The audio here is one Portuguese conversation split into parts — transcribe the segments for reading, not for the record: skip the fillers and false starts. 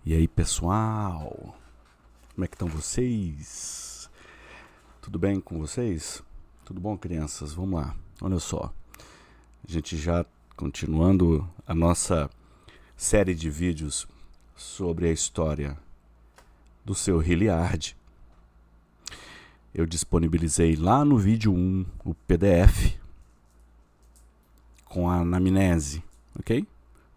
E aí, pessoal? Como é que estão vocês? Tudo bem com vocês? Tudo bom, crianças? Vamos lá. Olha só. A gente já continuando a nossa série de vídeos sobre a história do seu Hilliard. Eu disponibilizei lá no vídeo 1 o PDF com a anamnese, ok?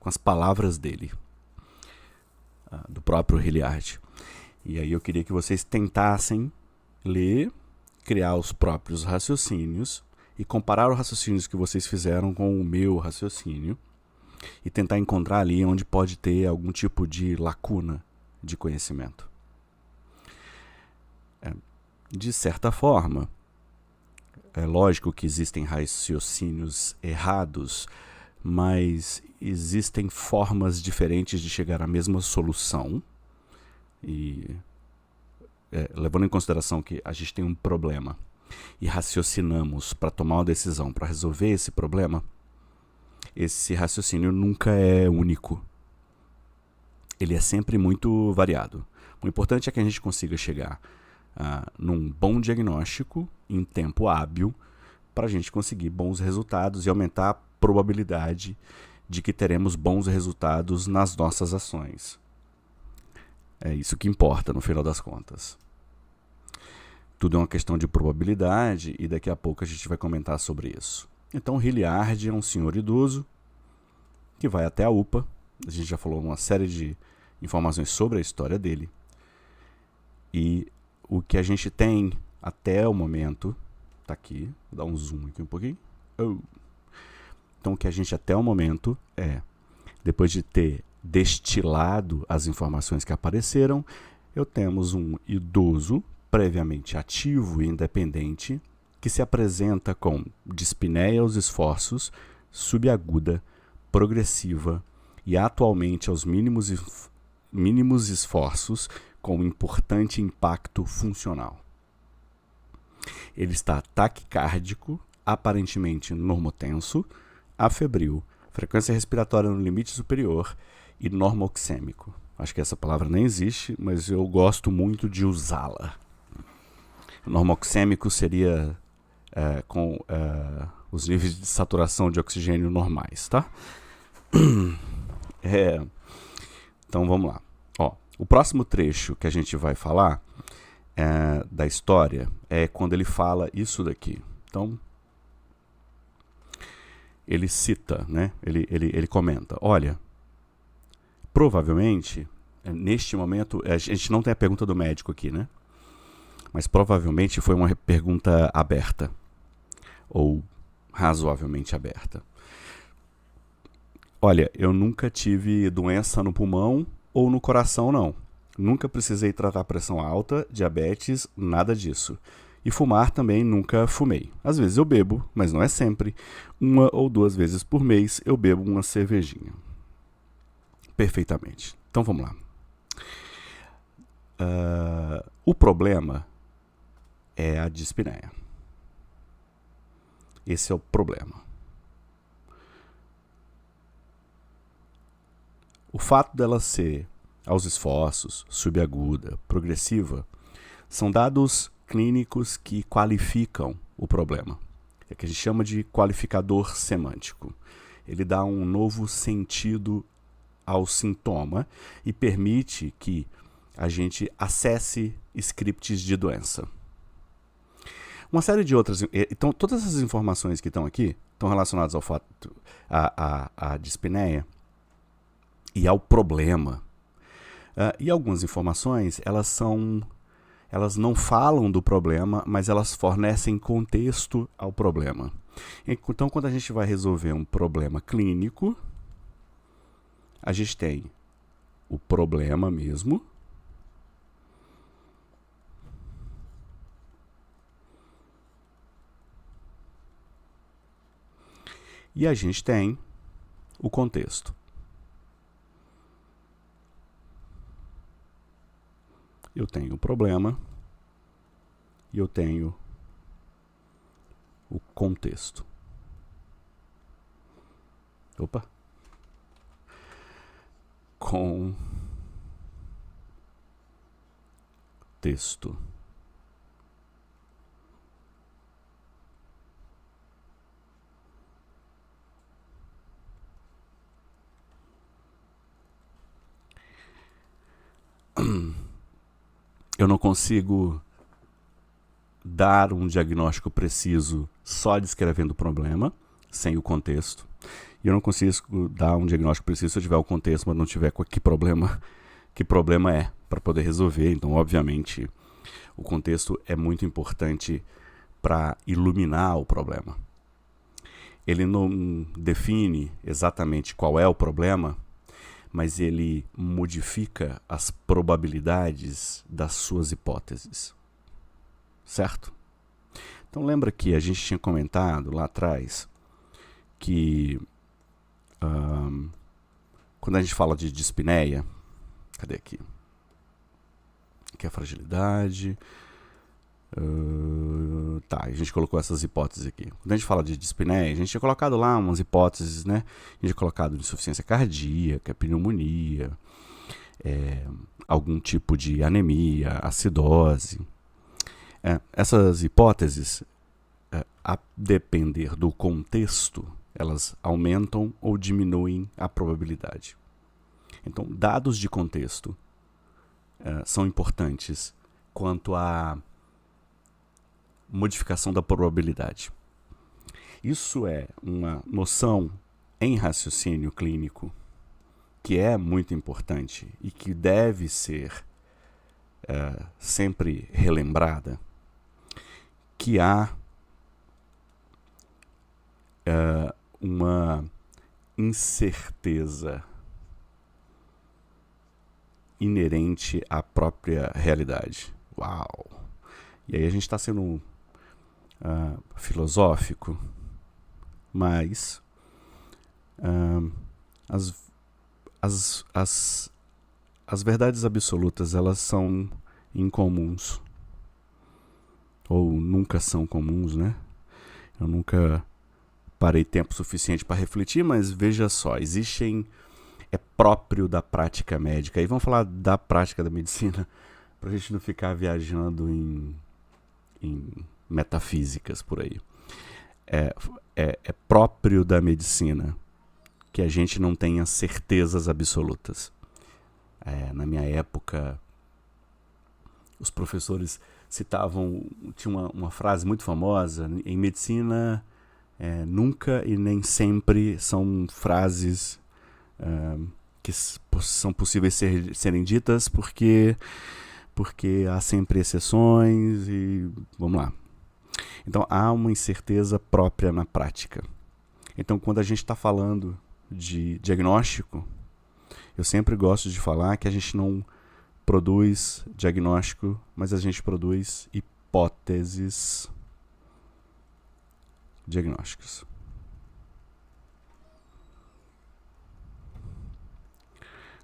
Com as palavras dele, do próprio Hilliard. E aí eu queria que vocês tentassem ler, criar os próprios raciocínios e comparar os raciocínios que vocês fizeram com o meu raciocínio e tentar encontrar ali onde pode ter algum tipo de lacuna de conhecimento. De certa forma, é lógico que existem raciocínios errados, mas existem formas diferentes de chegar à mesma solução. E levando em consideração que a gente tem um problema e raciocinamos para tomar uma decisão para resolver esse problema, esse raciocínio nunca é único. Ele é sempre muito variado. O importante é que a gente consiga chegar num bom diagnóstico em tempo hábil para a gente conseguir bons resultados e aumentar a probabilidade de que teremos bons resultados nas nossas ações. É isso que importa no final das contas. Tudo é uma questão de probabilidade e daqui a pouco a gente vai comentar sobre isso. Então, Hilliard é um senhor idoso que vai até a UPA. A gente já falou uma série de informações sobre a história dele. E o que a gente tem até o momento, tá aqui, vou dar um zoom aqui um pouquinho. Então, o que a gente até o momento é, depois de ter destilado as informações que apareceram, temos um idoso previamente ativo e independente que se apresenta com dispneia aos esforços, subaguda, progressiva e atualmente aos mínimos esforços com importante impacto funcional. Ele está taquicárdico, aparentemente normotenso, afebril, frequência respiratória no limite superior e normoxêmico. Acho que essa palavra nem existe, mas eu gosto muito de usá-la. Normoxêmico seria com os níveis de saturação de oxigênio normais, tá? Então vamos lá. O próximo trecho que a gente vai falar da história é quando ele fala isso daqui. Então, ele cita, né? Ele comenta, olha, provavelmente, neste momento, a gente não tem a pergunta do médico aqui, né? Mas provavelmente foi uma pergunta aberta, ou razoavelmente aberta. Olha, eu nunca tive doença no pulmão ou no coração, não. Nunca precisei tratar pressão alta, diabetes, nada disso. E fumar também nunca fumei. Às vezes eu bebo, mas não é sempre. 1 ou 2 vezes por mês eu bebo uma cervejinha. Perfeitamente. Então vamos lá. O problema é a dispneia. Esse é o problema. O fato dela ser aos esforços, subaguda, progressiva, são dados clínicos que qualificam o problema. É que a gente chama de qualificador semântico. Ele dá um novo sentido ao sintoma e permite que a gente acesse scripts de doença. Uma série de outras... Então, todas essas informações que estão aqui estão relacionadas ao fato à dispneia e ao problema. E algumas informações, elas não falam do problema, mas elas fornecem contexto ao problema. Então, quando a gente vai resolver um problema clínico, a gente tem o problema mesmo, e a gente tem o contexto. Eu tenho o problema e eu tenho o contexto. contexto. Eu não consigo dar um diagnóstico preciso só descrevendo o problema, sem o contexto. E eu não consigo dar um diagnóstico preciso se eu tiver o contexto, mas não tiver que problema é, para poder resolver. Então, obviamente, o contexto é muito importante para iluminar o problema. Ele não define exatamente qual é o problema, mas ele modifica as probabilidades das suas hipóteses. Certo? Então lembra que a gente tinha comentado lá atrás que quando a gente fala de dispneia, cadê aqui? Aqui é a fragilidade. Tá, a gente colocou essas hipóteses aqui. Quando a gente fala de dispneia, a gente tinha colocado lá umas hipóteses, né? A gente tinha colocado insuficiência cardíaca, pneumonia, algum tipo de anemia, acidose. Essas hipóteses, a depender do contexto, elas aumentam ou diminuem a probabilidade. Então, dados de contexto são importantes quanto à modificação da probabilidade. Isso é uma noção em raciocínio clínico que é muito importante e que deve ser sempre relembrada, que há uma incerteza inerente à própria realidade. Uau! E aí a gente está sendo filosófico, mas as verdades absolutas, elas são incomuns, ou nunca são comuns, né? Eu nunca parei tempo suficiente para refletir, mas veja só, é próprio da prática médica. Aí vamos falar da prática da medicina, para a gente não ficar viajando em metafísicas por aí. É próprio da medicina que a gente não tenha certezas absolutas. Na minha época, os professores citavam, tinha uma frase muito famosa, em medicina, nunca e nem sempre são frases que são possíveis serem ditas porque há sempre exceções e vamos lá. Então há uma incerteza própria na prática. Então quando a gente está falando de diagnóstico, eu sempre gosto de falar que a gente não produz diagnóstico, mas a gente produz hipóteses diagnósticas.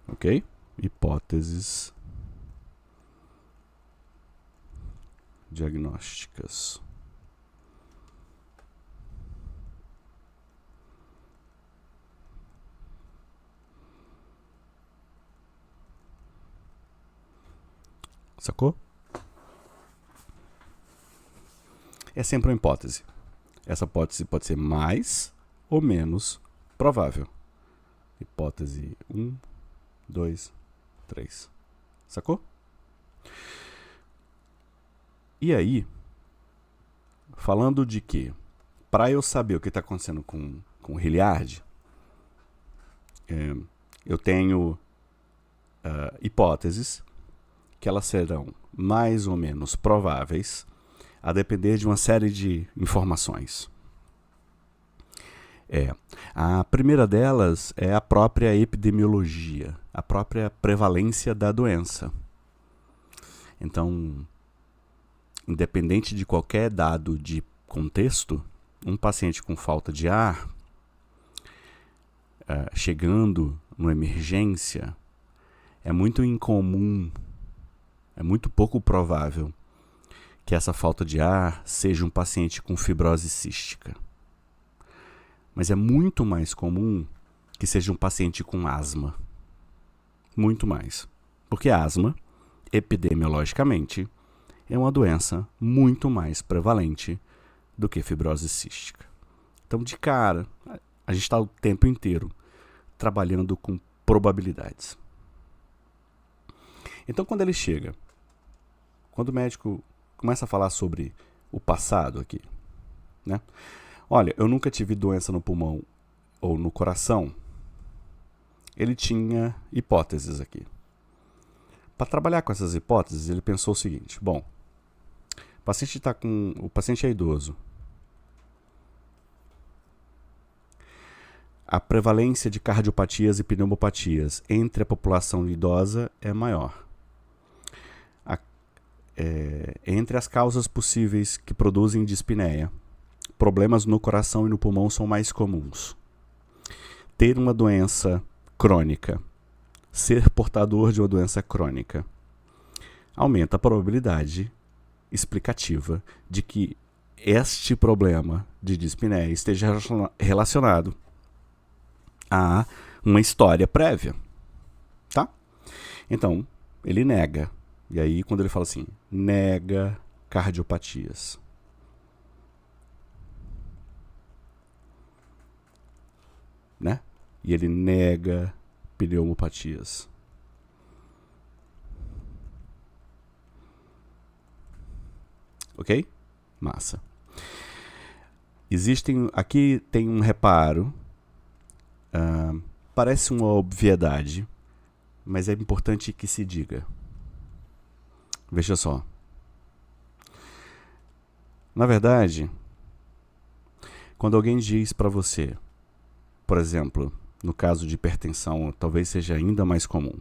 Ok? Hipóteses diagnósticas. Sacou? É sempre uma hipótese. Essa hipótese pode ser mais ou menos provável. Hipótese 1, 2, 3. Sacou? E aí, falando de que, para eu saber o que está acontecendo com o Hilliard, eu tenho hipóteses que elas serão mais ou menos prováveis a depender de uma série de informações. A primeira delas é a própria epidemiologia, a própria prevalência da doença. Então, independente de qualquer dado de contexto, um paciente com falta de ar, chegando numa emergência, é muito incomum, é muito pouco provável que essa falta de ar seja um paciente com fibrose cística. Mas é muito mais comum que seja um paciente com asma. Muito mais. Porque a asma epidemiologicamente, é uma doença muito mais prevalente do que fibrose cística. Então, de cara, a gente está o tempo inteiro trabalhando com probabilidades. Então, quando ele chega, quando o médico começa a falar sobre o passado aqui, né? Olha, eu nunca tive doença no pulmão ou no coração. Ele tinha hipóteses aqui. Para trabalhar com essas hipóteses, ele pensou o seguinte: bom, o paciente é idoso. A prevalência de cardiopatias e pneumopatias entre a população idosa é maior. Entre as causas possíveis que produzem dispneia, problemas no coração e no pulmão são mais comuns. Ter uma doença crônica, ser portador de uma doença crônica, aumenta a probabilidade explicativa de que este problema de dispneia esteja relacionado a uma história prévia. Tá? Então, ele nega. E aí, quando ele fala assim, nega cardiopatias. Né? E ele nega pneumopatias. Ok? Massa. Aqui tem um reparo. Parece uma obviedade, mas é importante que se diga. Veja só. Na verdade, quando alguém diz para você, por exemplo, no caso de hipertensão, talvez seja ainda mais comum.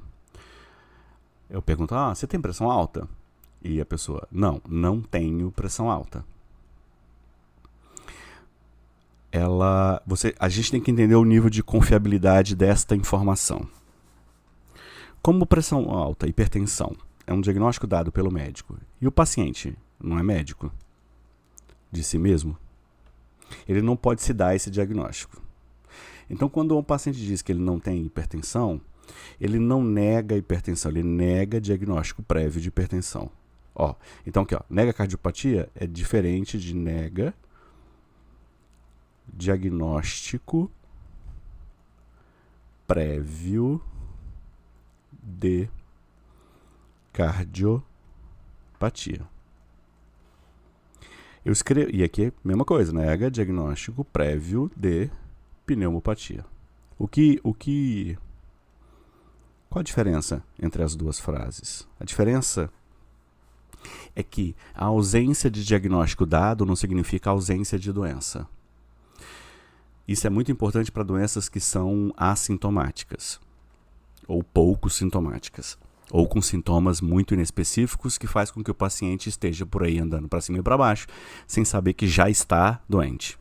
Eu pergunto, você tem pressão alta? E a pessoa, não tenho pressão alta. A gente tem que entender o nível de confiabilidade desta informação. Como pressão alta, hipertensão, é um diagnóstico dado pelo médico, e o paciente não é médico de si mesmo, ele não pode se dar esse diagnóstico. Então, quando um paciente diz que ele não tem hipertensão, ele não nega hipertensão, ele nega diagnóstico prévio de hipertensão. Então aqui, nega cardiopatia é diferente de nega diagnóstico prévio de cardiopatia. Eu escrevo, e aqui é a mesma coisa, nega diagnóstico prévio de pneumopatia. Qual a diferença entre as duas frases? A diferença é que a ausência de diagnóstico dado não significa ausência de doença. Isso é muito importante para doenças que são assintomáticas, ou pouco sintomáticas, ou com sintomas muito inespecíficos que faz com que o paciente esteja por aí andando para cima e para baixo, sem saber que já está doente.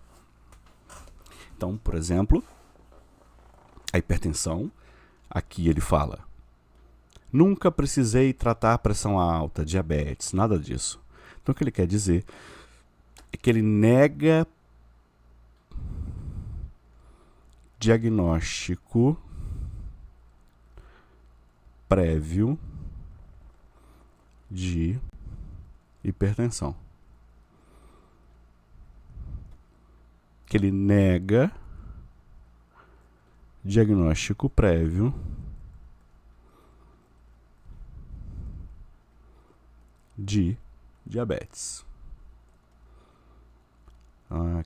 Então, por exemplo, a hipertensão, aqui ele fala, nunca precisei tratar pressão alta, diabetes, nada disso. Então, o que ele quer dizer é que ele nega diagnóstico prévio de hipertensão. Que ele nega diagnóstico prévio de diabetes.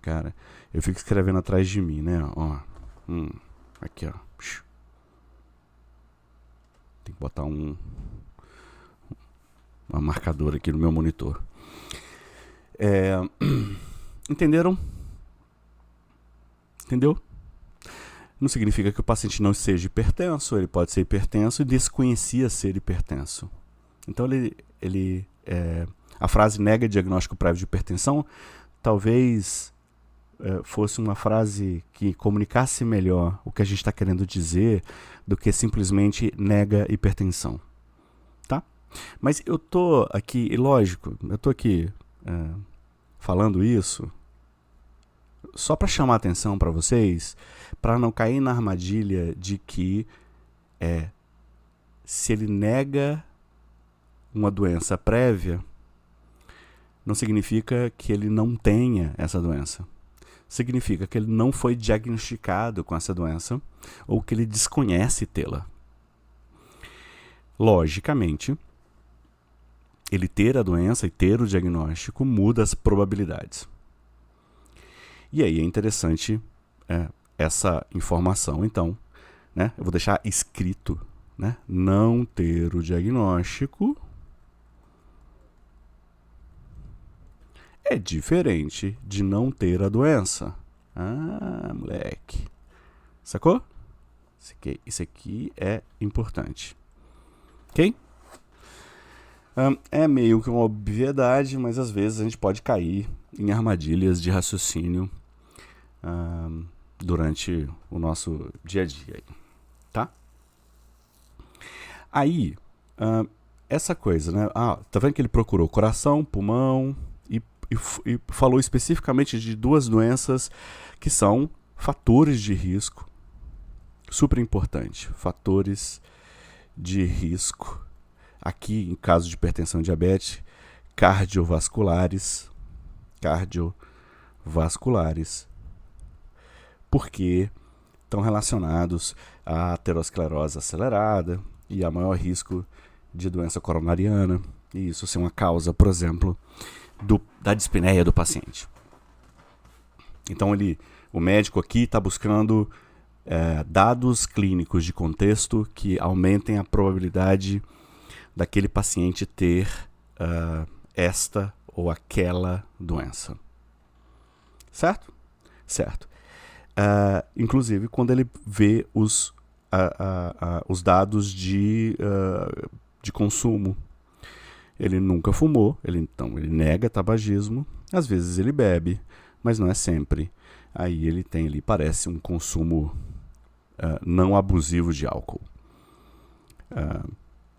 Cara, eu fico escrevendo atrás de mim, né? Aqui, ó. Tem que botar uma marcador aqui no meu monitor. Entenderam? Entendeu? Não significa que o paciente não seja hipertenso, ele pode ser hipertenso e desconhecia ser hipertenso. Então, a frase nega diagnóstico prévio de hipertensão talvez fosse uma frase que comunicasse melhor o que a gente está querendo dizer do que simplesmente nega hipertensão. Tá? Mas eu tô aqui, e lógico, eu tô aqui falando isso só para chamar a atenção para vocês, para não cair na armadilha de que se ele nega uma doença prévia, não significa que ele não tenha essa doença. Significa que ele não foi diagnosticado com essa doença ou que ele desconhece tê-la. Logicamente, ele ter a doença e ter o diagnóstico muda as probabilidades. E aí é interessante essa informação, então, né? Eu vou deixar escrito, né? Não ter o diagnóstico é diferente de não ter a doença. Ah, moleque. Sacou? Isso aqui é importante. Ok? É meio que uma obviedade, mas às vezes a gente pode cair em armadilhas de raciocínio durante o nosso dia a dia. Tá? Aí, essa coisa, né? Tá vendo que ele procurou coração, pulmão e falou especificamente de duas doenças que são fatores de risco. Super importante. Fatores de risco. Aqui, em caso de hipertensão e diabetes, cardiovasculares. Porque estão relacionados à aterosclerose acelerada e a maior risco de doença coronariana. E isso ser uma causa, por exemplo, da dispneia do paciente. Então, o médico aqui está buscando dados clínicos de contexto que aumentem a probabilidade daquele paciente ter esta ou aquela doença. Certo? Certo. Inclusive, quando ele vê os dados de consumo. Ele nunca fumou, então ele nega tabagismo, às vezes ele bebe, mas não é sempre. Aí ele tem ali, parece um consumo não abusivo de álcool.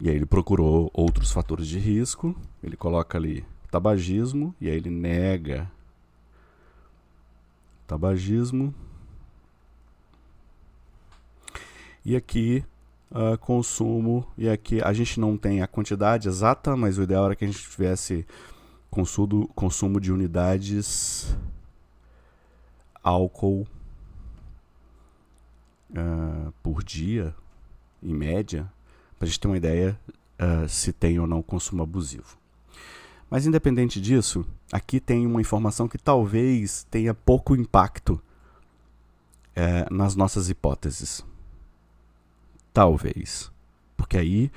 E aí ele procurou outros fatores de risco, ele coloca ali tabagismo, e aí ele nega tabagismo. E aqui consumo, e aqui a gente não tem a quantidade exata, mas o ideal era que a gente tivesse consumo de unidades álcool por dia, em média, para a gente ter uma ideia se tem ou não consumo abusivo. Mas independente disso, aqui tem uma informação que talvez tenha pouco impacto nas nossas hipóteses. Talvez. Porque aí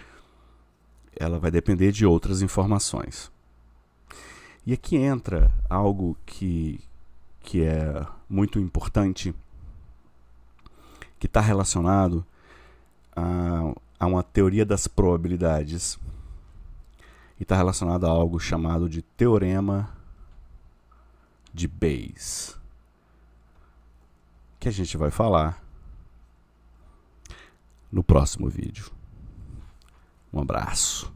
ela vai depender de outras informações. E aqui entra algo que é muito importante, que está relacionado a uma teoria das probabilidades. E está relacionado a algo chamado de teorema de Bayes, que a gente vai falar no próximo vídeo. Um abraço.